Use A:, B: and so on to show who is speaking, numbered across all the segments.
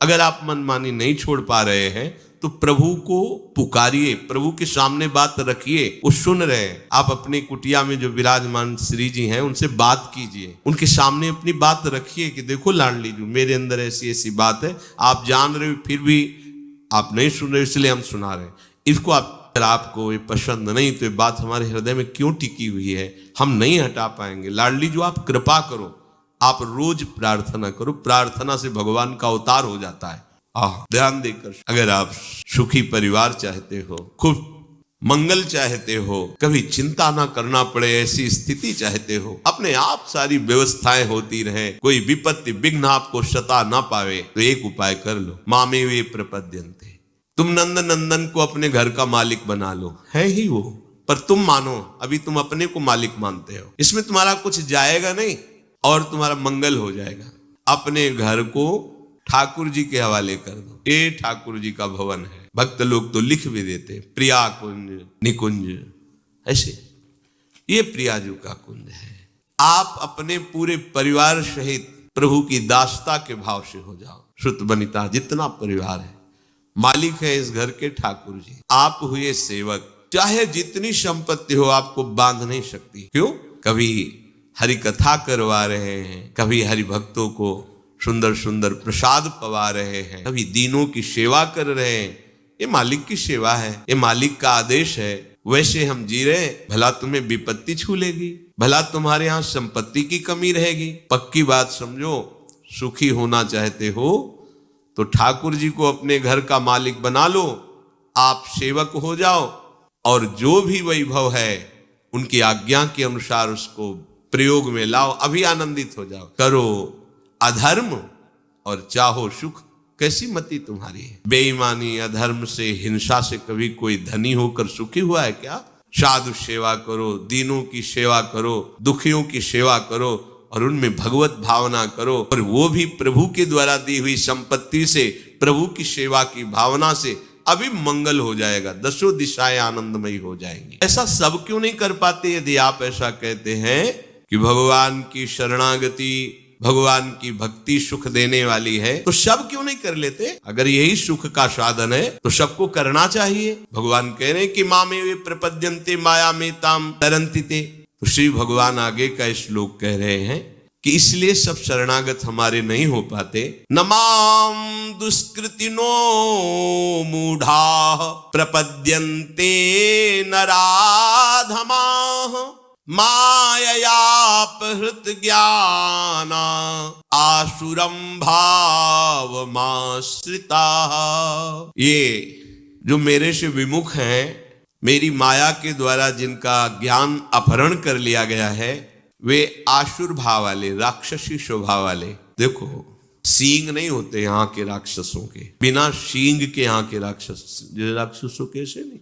A: अगर आप मनमानी नहीं छोड़ पा रहे हैं तो प्रभु को पुकारिए, प्रभु के सामने बात रखिए, वो सुन रहे हैं। आप अपनी कुटिया में जो विराजमान श्री जी हैं उनसे बात कीजिए, उनके सामने अपनी बात रखिए कि देखो लाडली जी, मेरे अंदर ऐसी ऐसी बात है, आप जान रहे हो फिर भी आप नहीं सुन रहे, इसलिए हम सुना रहे हैं। इसको आपको ये पसंद नहीं तो ये बात हमारे हृदय में क्यों टिकी हुई है, हम नहीं हटा पाएंगे। लाडली जो आप कृपा करो, आप रोज प्रार्थना करो, प्रार्थना से भगवान का अवतार हो जाता है। ध्यान देकर, अगर आप सुखी परिवार चाहते हो, खूब मंगल चाहते हो, कभी चिंता ना करना पड़े ऐसी स्थिति चाहते हो, अपने आप सारी व्यवस्थाएं होती रहे, कोई विपत्ति विघ्न आपको सता ना पावे, तो एक उपाय कर लो, मामे वे प्रपद्यन्ते। तुम नंद नंदन को अपने घर का मालिक बना लो, है ही वो, पर तुम मानो अभी तुम अपने को मालिक मानते हो, इसमें तुम्हारा कुछ जाएगा नहीं और तुम्हारा मंगल हो जाएगा। अपने घर को ठाकुर जी के हवाले कर दो, ये ठाकुर जी का भवन है। भक्त लोग तो लिख भी देते प्रिया कुंज निकुंज, ऐसे ये प्रियाजू का कुंज है। आप अपने पूरे परिवार सहित प्रभु की दासता के भाव से हो जाओ। श्रुत बनिता जितना परिवार है, मालिक है इस घर के ठाकुर जी, आप हुए सेवक। चाहे जितनी संपत्ति हो आपको बांध नहीं सकती। क्यों? कभी हरि कथा करवा रहे हैं, कभी हरि भक्तों को सुंदर सुंदर प्रसाद पवा रहे हैं, कभी दीनों की सेवा कर रहे हैं, ये मालिक की सेवा है, ये मालिक का आदेश है। वैसे हम जी रहे, भला तुम्हें विपत्ति छू लेगी, भला तुम्हारे यहाँ संपत्ति की कमी रहेगी। पक्की बात समझो, सुखी होना चाहते हो तो ठाकुर जी को अपने घर का मालिक बना लो, आप सेवक हो जाओ और जो भी वैभव है उनकी आज्ञा के अनुसार उसको प्रयोग में लाओ, अभी आनंदित हो जाओ। करो अधर्म और चाहो सुख, कैसी मति तुम्हारी है। बेईमानी अधर्म से हिंसा से कभी कोई धनी होकर सुखी हुआ है क्या? साधु सेवा करो, दीनों की सेवा करो, दुखियों की सेवा करो और उनमें भगवत भावना करो, और वो भी प्रभु के द्वारा दी हुई संपत्ति से, प्रभु की सेवा की भावना से अभी मंगल हो जाएगा, दसों दिशाएं आनंदमयी हो जाएंगी। ऐसा सब क्यों नहीं कर पाते? यदि आप ऐसा कहते हैं कि भगवान की शरणागति, भगवान की भक्ति सुख देने वाली है, तो सब क्यों नहीं कर लेते? अगर यही सुख का साधन है तो सबको करना चाहिए। भगवान कह रहे हैं कि मामे वे प्रपद्यन्ते माया में ताम तरन्ति ते। तो श्री भगवान आगे का श्लोक कह रहे हैं कि इसलिए सब शरणागत हमारे नहीं हो पाते। नमाम दुष्कृतिनो मूढ़ा प्रपद्यन्ते नराधमाः माययापहृत ज्ञाना आसुरम भावमाश्रिता। ये जो मेरे से विमुख हैं, मेरी माया के द्वारा जिनका ज्ञान अपहरण कर लिया गया है, वे आसुर भाव वाले, राक्षसी स्वभाव वाले। देखो, सींग नहीं होते यहाँ के राक्षसों के, बिना सींग के यहाँ के राक्षसों कैसे नहीं,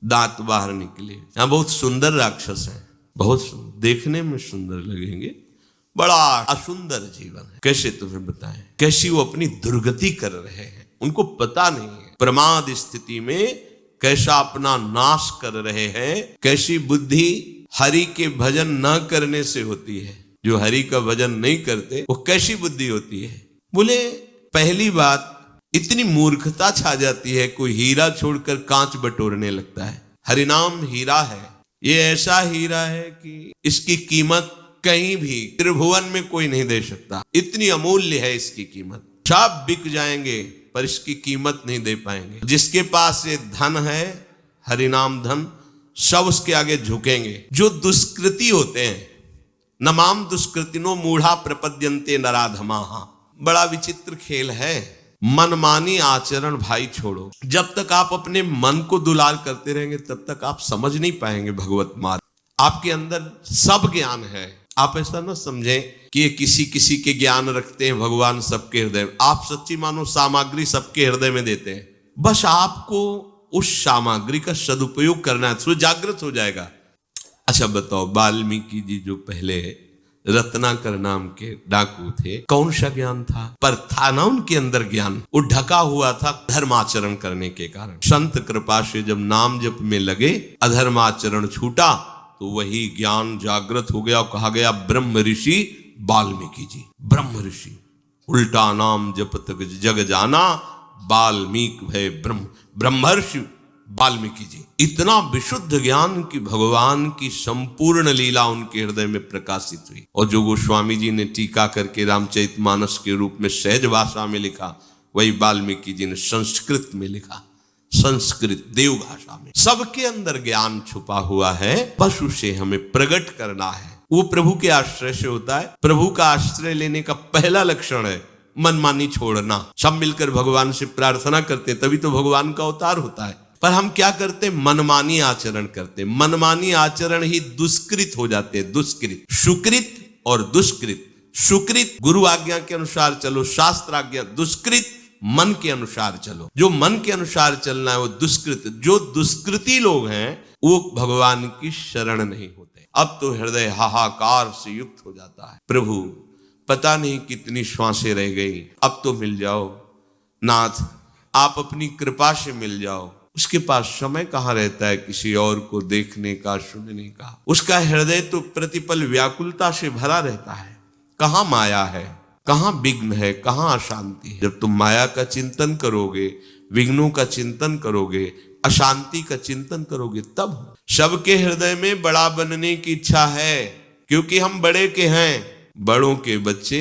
A: दांत बाहर निकले। यहाँ बहुत सुंदर राक्षस हैं, बहुत देखने में सुंदर लगेंगे, बड़ा असुंदर जीवन है। कैसे तुम्हें बताएं, कैसी वो अपनी दुर्गति कर रहे हैं, उनको पता नहीं है। प्रमाद स्थिति में कैसा अपना नाश कर रहे हैं, कैसी बुद्धि हरि के भजन न करने से होती है। जो हरि का भजन नहीं करते वो कैसी बुद्धि होती है? बोले पहली बात, इतनी मूर्खता छा जाती है, कोई हीरा छोड़कर कांच बटोरने लगता है। हरिनाम हीरा है, ये ऐसा हीरा है कि इसकी कीमत कहीं भी त्रिभुवन में कोई नहीं दे सकता। इतनी अमूल्य है इसकी कीमत, सब बिक जाएंगे पर इसकी कीमत नहीं दे पाएंगे। जिसके पास ये धन है, हरिनाम धन, सब उसके आगे झुकेंगे। जो दुष्कृति होते हैं, नमाम दुष्कृतिनो मूढ़ा प्रपद्यन्ते नराधमाः, बड़ा विचित्र खेल है। मनमानी आचरण भाई छोड़ो। जब तक आप अपने मन को दुलार करते रहेंगे तब तक आप समझ नहीं पाएंगे भगवत मार्ग। आपके अंदर सब ज्ञान है, आप ऐसा ना समझें कि ये किसी किसी के ज्ञान रखते हैं, भगवान सबके हृदय में। आप सच्ची मानो सामग्री सबके हृदय में देते हैं, बस आपको उस सामग्री का सदुपयोग करना है, तो जागृत हो जाएगा। अच्छा बताओ, वाल्मीकि जी जो पहले रत्नाकर नाम के डाकू थे, कौन सा ज्ञान था? पर था ना उनके अंदर ज्ञान, वो ढका हुआ था धर्माचरण करने के कारण। संत कृपा से जब नाम जप में लगे, अधर्माचरण छूटा तो वही ज्ञान जागृत हो गया। कहा गया ब्रह्म ऋषि वाल्मीकि जी, ब्रह्म ऋषि। उल्टा नाम जपत जग जाना, वाल्मीकि भय ब्रह्मर्षि वाल्मीकि जी। इतना विशुद्ध ज्ञान की भगवान की संपूर्ण लीला उनके हृदय में प्रकाशित हुई। और जो गोस्वामी जी ने टीका करके रामचरितमानस के रूप में सहज भाषा में लिखा, वही वाल्मीकि जी ने संस्कृत में लिखा, संस्कृत देव भाषा में। सबके अंदर ज्ञान छुपा हुआ है, बस उसे हमें प्रकट करना है। वो प्रभु के आश्रय से होता है। प्रभु का आश्रय लेने का पहला लक्षण है मनमानी छोड़ना। सब मिलकर भगवान से प्रार्थना करते, तभी तो भगवान का अवतार होता है। पर हम क्या करते? मनमानी आचरण करते। मनमानी आचरण ही दुष्कृत हो जाते हैं। दुष्कृत, सुकृत और दुष्कृत। सुकृत गुरु आज्ञा के अनुसार चलो, शास्त्र आज्ञा। दुष्कृत मन के अनुसार चलो। जो मन के अनुसार चलना है वो दुष्कृत। जो दुष्कृति लोग हैं वो भगवान की शरण नहीं होते। अब तो हृदय हाहाकार से युक्त हो जाता है, प्रभु पता नहीं कितनी श्वासें रह गई, अब तो मिल जाओ नाथ, आप अपनी कृपा से मिल जाओ। उसके पास समय कहाँ रहता है किसी और को देखने का, सुनने का। उसका हृदय तो प्रतिपल व्याकुलता से भरा रहता है। कहाँ माया है, कहाँ विघ्न है, कहाँ अशांति है। जब तुम माया का चिंतन करोगे, विघ्नों का चिंतन करोगे, अशांति का चिंतन करोगे, तब सबके हृदय में बड़ा बनने की इच्छा है, क्योंकि हम बड़े के हैं। बड़ों के बच्चे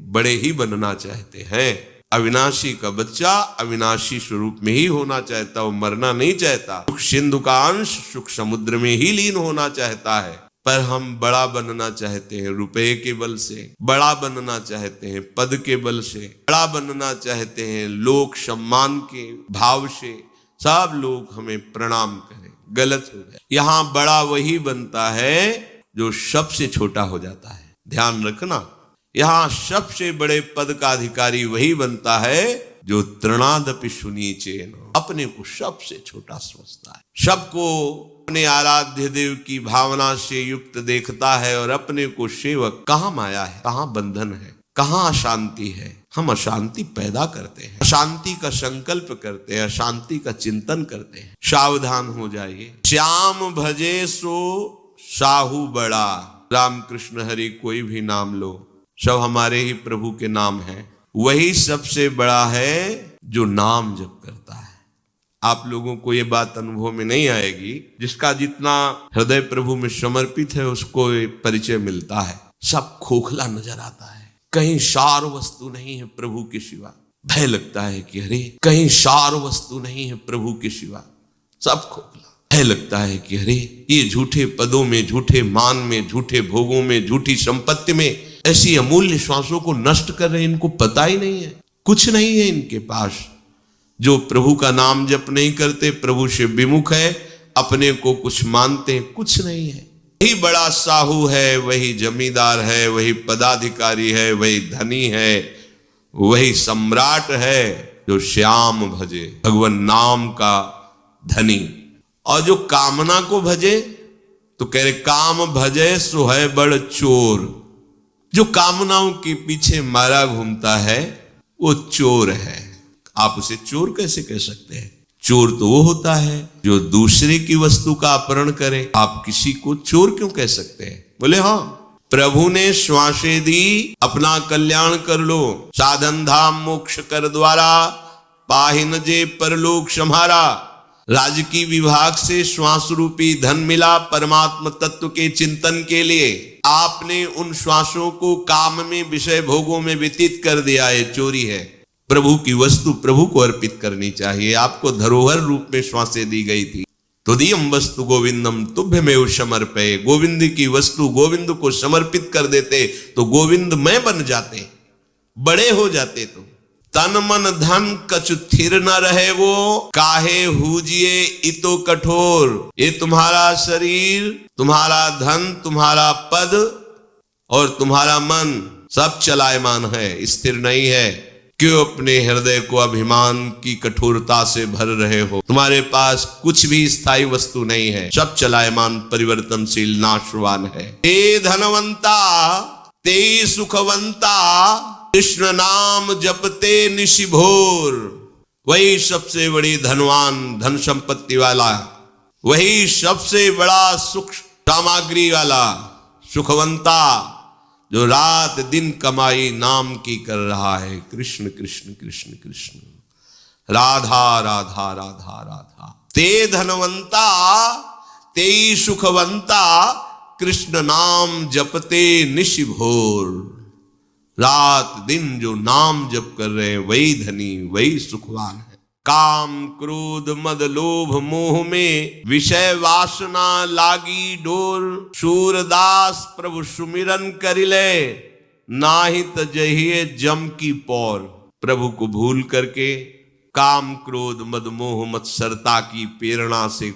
A: बड़े ही बनना चाहते हैं। अविनाशी का बच्चा अविनाशी स्वरूप में ही होना चाहता, वो मरना नहीं चाहता। सिंधु का अंश सुख समुद्र में ही लीन होना चाहता है। पर हम बड़ा बनना चाहते हैं रुपए के बल से, बड़ा बनना चाहते हैं पद के बल से, बड़ा बनना चाहते हैं लोक सम्मान के भाव से। सब लोग हमें प्रणाम करें, गलत हो जाए। यहाँ बड़ा वही बनता है जो सबसे छोटा हो जाता है। ध्यान रखना, यहाँ सबसे बड़े पद का अधिकारी वही बनता है जो तृणादपि सुनीचेन, अपने को सबसे छोटा समझता है, सबको अपने आराध्य देव की भावना से युक्त देखता है और अपने को सेवक। कहाँ माया है, कहाँ बंधन है, कहाँ अशांति है। हम अशांति पैदा करते हैं, अशांति का संकल्प करते हैं, अशांति का चिंतन करते हैं। सावधान हो जाइए। श्याम भजे सो साहू बड़ा। राम कृष्ण हरि कोई भी नाम लो, सब हमारे ही प्रभु के नाम हैं। वही सबसे बड़ा है जो नाम जप करता है। आप लोगों को ये बात अनुभव में नहीं आएगी। जिसका जितना हृदय प्रभु में समर्पित है उसको परिचय मिलता है। सब खोखला नजर आता है, कहीं सार वस्तु नहीं है प्रभु के सिवा। भय लगता है कि अरे कहीं सार वस्तु नहीं है प्रभु के सिवा, सब खोखला। भय लगता है कि अरे ये झूठे पदों में, झूठे मान में, झूठे भोगों में, झूठी संपत्ति में ऐसी अमूल्य श्वासों को नष्ट कर रहे हैं। इनको पता ही नहीं है, कुछ नहीं है इनके पास। जो प्रभु का नाम जप नहीं करते, प्रभु से विमुख है, अपने को कुछ मानते, कुछ नहीं है। वही बड़ा साहू है, वही जमींदार है, वही पदाधिकारी है, वही धनी है, वही सम्राट है जो श्याम भजे, भगवान नाम का धनी। और जो कामना को भजे तो कह रहे काम भजे सो है बड़ चोर। जो कामनाओं के पीछे मारा घूमता है वो चोर है। आप उसे चोर कैसे कह सकते हैं? चोर तो वो होता है जो दूसरे की वस्तु का अपहरण करे। आप किसी को चोर क्यों कह सकते हैं? बोले हाँ, प्रभु ने श्वासें दी, अपना कल्याण कर लो, साधन धाम मोक्ष कर द्वारा, पाहिन जे परलोक सम्हारा। राजकीय विभाग से श्वास रूपी धन मिला परमात्म तत्व के चिंतन के लिए। आपने उन श्वासों को काम में, विषय भोगों में व्यतीत कर दिया है, चोरी है। प्रभु की वस्तु प्रभु को अर्पित करनी चाहिए। आपको धरोहर रूप में श्वासें दी गई थी। तो दियम वस्तु गोविंदम तुभ्यमेव समर्पये। गोविंद की वस्तु गोविंद को समर्पित कर देते तो गोविंद मैं बन जाते, बड़े हो जाते। तो तन मन धन कछु थिर न रहे वो, काहे हुजिए इतो कठोर। ये तुम्हारा शरीर, तुम्हारा धन, तुम्हारा पद और तुम्हारा मन सब चलायमान है, स्थिर नहीं है। क्यों अपने हृदय को अभिमान की कठोरता से भर रहे हो? तुम्हारे पास कुछ भी स्थायी वस्तु नहीं है, सब चलायमान, परिवर्तनशील, नाशवान है। हे धनवंता ते सुखवंता, कृष्ण नाम जपते निशिभोर। वही सबसे बड़ी धनवान, धन संपत्ति वाला, वही सबसे बड़ा सुख सामग्री वाला सुखवंता, जो रात दिन कमाई नाम की कर रहा है, कृष्ण कृष्ण कृष्ण कृष्ण, राधा राधा राधा राधा। ते धनवंता ते सुखवंता, कृष्ण नाम जपते निशि भोर। रात दिन जो नाम जप कर रहे हैं वही धनी, वही सुखवान है। काम क्रोध मद लोभ मोह में, विषय वासना लागी डोर। सूरदास प्रभु सुमिरन करिले, नाहित जहिए जम की पौर। प्रभु को भूल करके काम क्रोध मद मोह मत्सरता की प्रेरणा से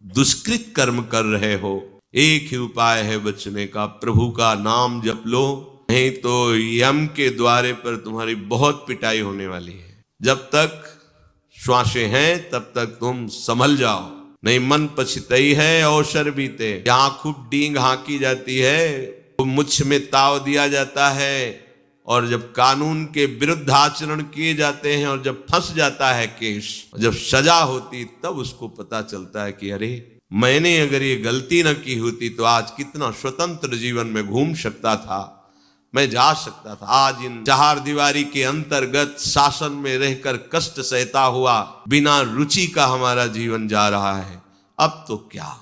A: दुष्कृत कर्म कर रहे हो, एक ही उपाय है बचने का, प्रभु का नाम जप लो, नहीं तो यम के द्वारे पर तुम्हारी बहुत पिटाई होने वाली है। जब तक श्वासें हैं तब तक तुम संभल जाओ, नहीं मन पछतई है अवसर बीते। यहाँ खूब डींग हाँकी जाती है, तो मुझ में ताव दिया जाता है, और जब कानून के विरुद्ध आचरण किए जाते हैं और जब फंस जाता है केस, जब सजा होती तब उसको पता चलता है कि अरे मैंने अगर ये गलती न की होती तो आज कितना स्वतंत्र जीवन में घूम सकता था, मैं जा सकता था। आज इन चार दीवारी के अंतर्गत शासन में रहकर कष्ट सहता हुआ बिना रुचि का हमारा जीवन जा रहा है। अब तो क्या,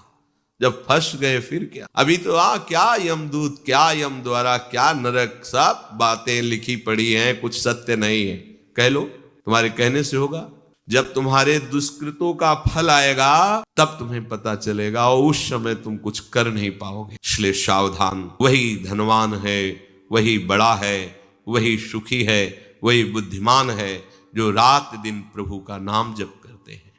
A: जब फंस गए फिर क्या। अभी तो क्या यमदूत, क्या यम द्वारा, क्या नरक, सब बातें लिखी पड़ी हैं, कुछ सत्य नहीं है। कह लो, तुम्हारे कहने से होगा। जब तुम्हारे दुष्कृतों का फल आएगा तब तुम्हें पता चलेगा, और उस समय तुम कुछ कर नहीं पाओगे। इसलिए सावधान। वही धनवान है, वही बड़ा है, वही सुखी है, वही बुद्धिमान है जो रात दिन प्रभु का नाम जप करते हैं।